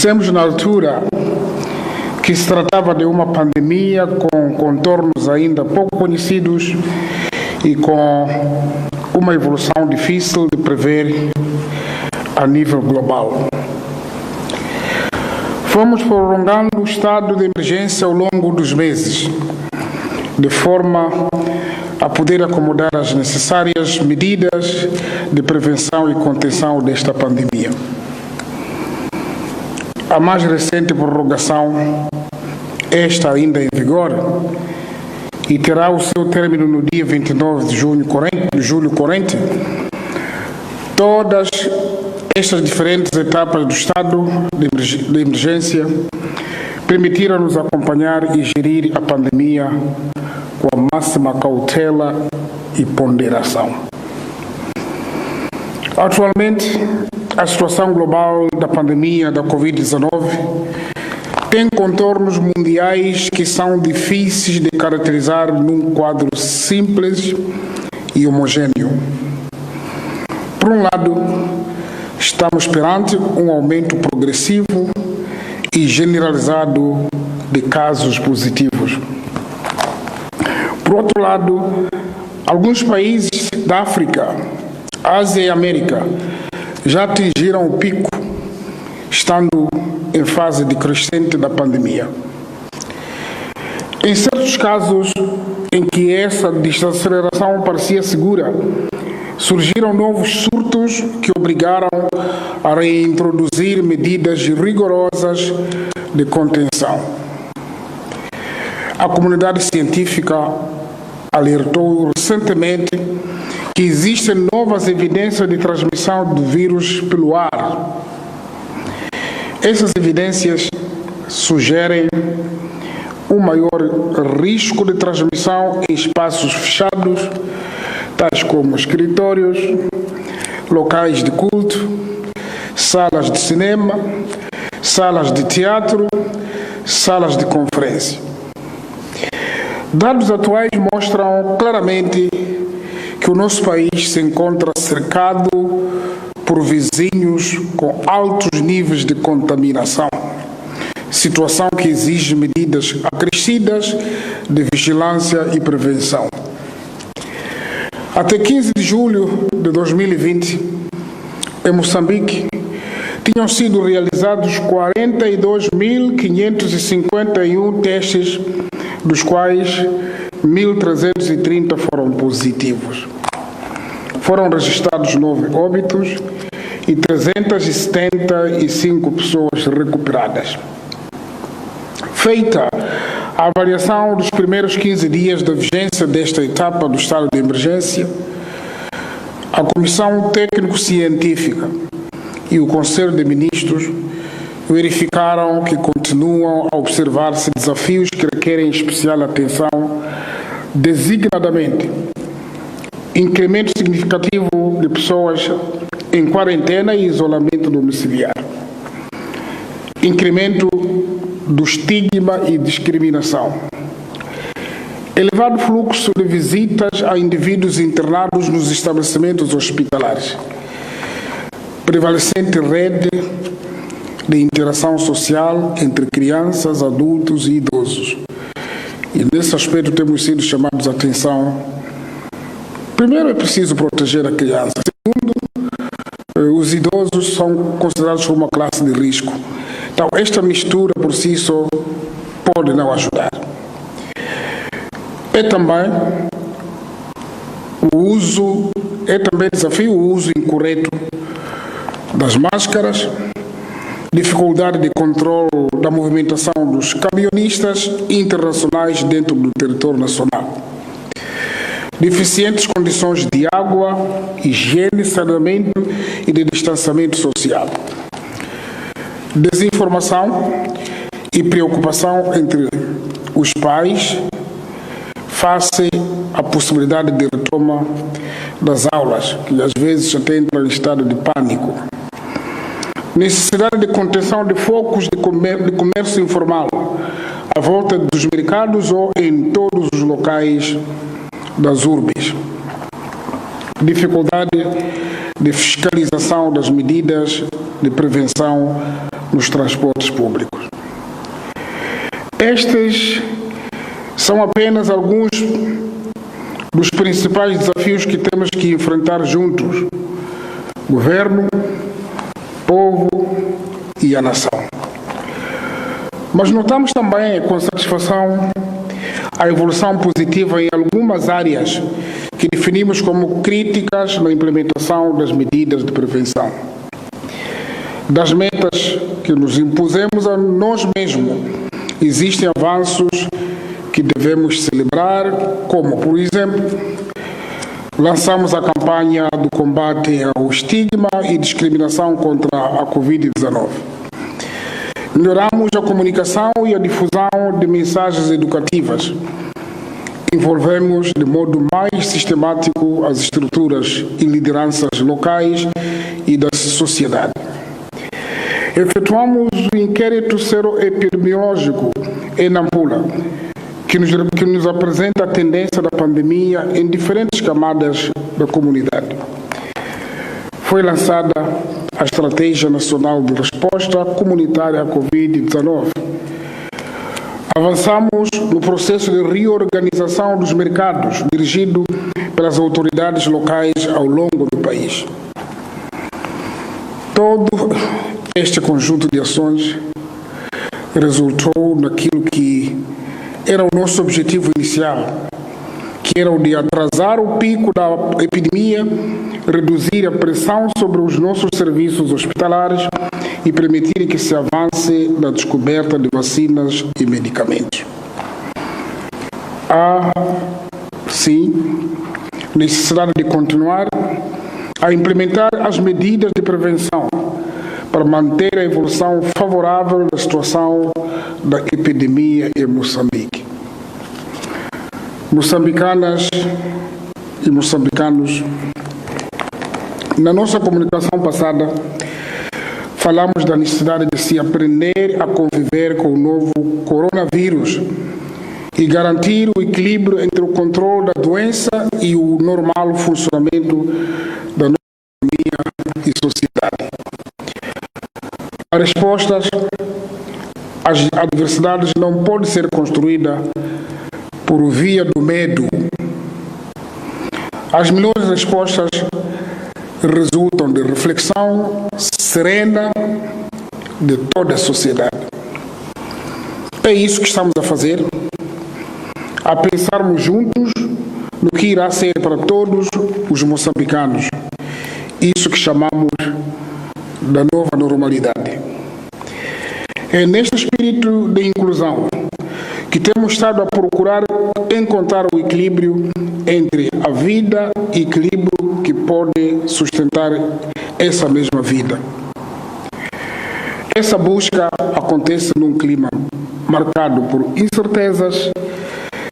Dissemos na altura que se tratava de uma pandemia com contornos ainda pouco conhecidos e com uma evolução difícil de prever a nível global. Fomos prolongando o estado de emergência ao longo dos meses, de forma a poder acomodar as necessárias medidas de prevenção e contenção desta pandemia. A mais recente prorrogação, esta ainda em vigor, e terá o seu término no dia 29 de julho corrente, todas estas diferentes etapas do estado de emergência permitiram-nos acompanhar e gerir a pandemia com a máxima cautela e ponderação. Atualmente, a situação global da pandemia da Covid-19 tem contornos mundiais que são difíceis de caracterizar num quadro simples e homogêneo. Por um lado, estamos perante um aumento progressivo e generalizado de casos positivos. Por outro lado, alguns países da África, Ásia e América já atingiram o pico, estando em fase decrescente da pandemia. Em certos casos em que essa desaceleração parecia segura, surgiram novos surtos que obrigaram a reintroduzir medidas rigorosas de contenção. A comunidade científica alertou recentemente que existem novas evidências de transmissão do vírus pelo ar. Essas evidências sugerem um maior risco de transmissão em espaços fechados, tais como escritórios, locais de culto, salas de cinema, salas de teatro, salas de conferência. Dados atuais mostram claramente que o nosso país se encontra cercado por vizinhos com altos níveis de contaminação, situação que exige medidas acrescidas de vigilância e prevenção. Até 15 de julho de 2020, em Moçambique, tinham sido realizados 42.551 testes, dos quais 1.330 foram positivos. Foram registrados 9 óbitos e 375 pessoas recuperadas. Feita a avaliação dos primeiros 15 dias da vigência desta etapa do estado de emergência, a Comissão Técnico-Científica e o Conselho de Ministros verificaram que continuam a observar-se desafios que requerem especial atenção, designadamente incremento significativo de pessoas em quarentena e isolamento domiciliar, incremento do estigma e discriminação, elevado fluxo de visitas a indivíduos internados nos estabelecimentos hospitalares, prevalecente rede de interação social entre crianças, adultos e idosos. E nesse aspecto temos sido chamados a atenção. Primeiro, é preciso proteger a criança. Segundo, os idosos são considerados como uma classe de risco. Então, esta mistura por si só pode não ajudar. É também desafio o uso incorreto das máscaras, dificuldade de controle da movimentação dos camionistas internacionais dentro do território nacional, deficientes condições de água, higiene, saneamento e de distanciamento social, desinformação e preocupação entre os pais face à possibilidade de retoma das aulas, que às vezes até entram em estado de pânico. Necessidade de contenção de focos de comércio informal à volta dos mercados ou em todos os locais das urbes. Dificuldade de fiscalização das medidas de prevenção nos transportes públicos. Estes são apenas alguns dos principais desafios que temos que enfrentar juntos, governo, povo e a nação. Mas notamos também com satisfação a evolução positiva em algumas áreas que definimos como críticas na implementação das medidas de prevenção. Das metas que nos impusemos a nós mesmos, existem avanços que devemos celebrar, como, por exemplo, lançamos a campanha do combate ao estigma e discriminação contra a Covid-19. Melhoramos a comunicação e a difusão de mensagens educativas. Envolvemos de modo mais sistemático as estruturas e lideranças locais e da sociedade. Efetuamos o inquérito seroepidemiológico em Nampula, que nos apresenta a tendência da pandemia em diferentes camadas da comunidade. Foi lançada a Estratégia Nacional de Resposta Comunitária à Covid-19. Avançamos no processo de reorganização dos mercados, dirigido pelas autoridades locais ao longo do país. Todo este conjunto de ações resultou naquilo que era o nosso objetivo inicial, que era o de atrasar o pico da epidemia, reduzir a pressão sobre os nossos serviços hospitalares e permitir que se avance na descoberta de vacinas e medicamentos. Há, sim, necessidade de continuar a implementar as medidas de prevenção para manter a evolução favorável da situação da epidemia em Moçambique. Moçambicanas e moçambicanos, na nossa comunicação passada, falamos da necessidade de se aprender a conviver com o novo coronavírus e garantir o equilíbrio entre o controle da doença e o normal funcionamento da nossa economia e sociedade. A resposta às adversidades não pode ser construída por via do medo. As melhores respostas resultam de reflexão serena de toda a sociedade. É isso que estamos a fazer, a pensarmos juntos no que irá ser para todos os moçambicanos, isso que chamamos da nova normalidade. É neste espírito de inclusão que temos estado a procurar encontrar o equilíbrio entre a vida e equilíbrio que pode sustentar essa mesma vida. Essa busca acontece num clima marcado por incertezas,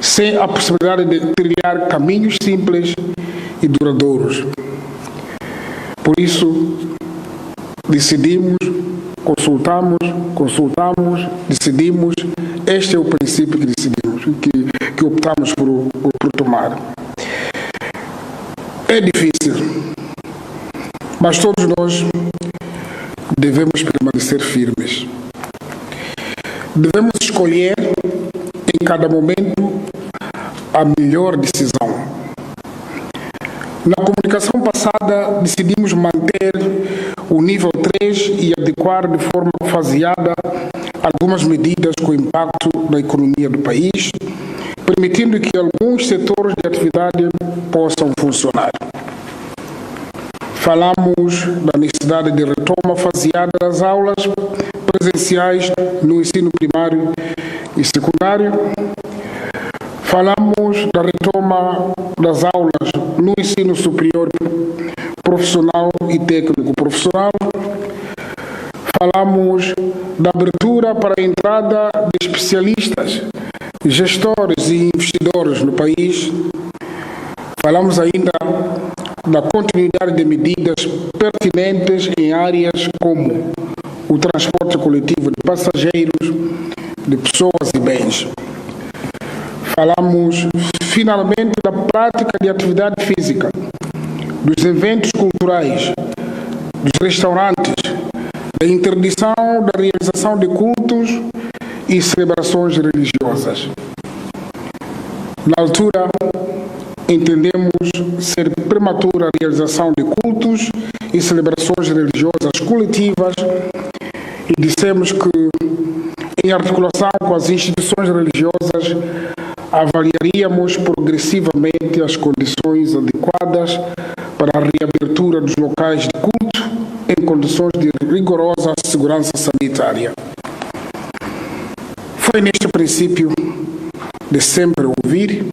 sem a possibilidade de trilhar caminhos simples e duradouros. Por isso, decidimos, consultamos, decidimos. Este é o princípio que decidimos, que optamos por tomar. É difícil, mas todos nós devemos permanecer firmes. Devemos escolher em cada momento a melhor decisão. Na comunicação passada, decidimos manter o nível 3 e adequar de forma faseada algumas medidas com impacto na economia do país, permitindo que alguns setores de atividade possam funcionar. Falamos da necessidade de retoma faseada das aulas presenciais no ensino primário e secundário. Falamos da retoma das aulas no ensino superior profissional e técnico profissional. Falamos da abertura para a entrada de especialistas, gestores e investidores no país. Falamos ainda da continuidade de medidas pertinentes em áreas como o transporte coletivo de passageiros, de pessoas e bens. Falamos, finalmente, da prática de atividade física, dos eventos culturais, dos restaurantes, da interdição da realização de cultos e celebrações religiosas. Na altura, entendemos ser prematura a realização de cultos e celebrações religiosas coletivas e dissemos que, em articulação com as instituições religiosas, avaliaríamos progressivamente as condições adequadas para a reabertura dos locais de culto em condições de rigorosa segurança sanitária. Foi neste princípio de sempre ouvir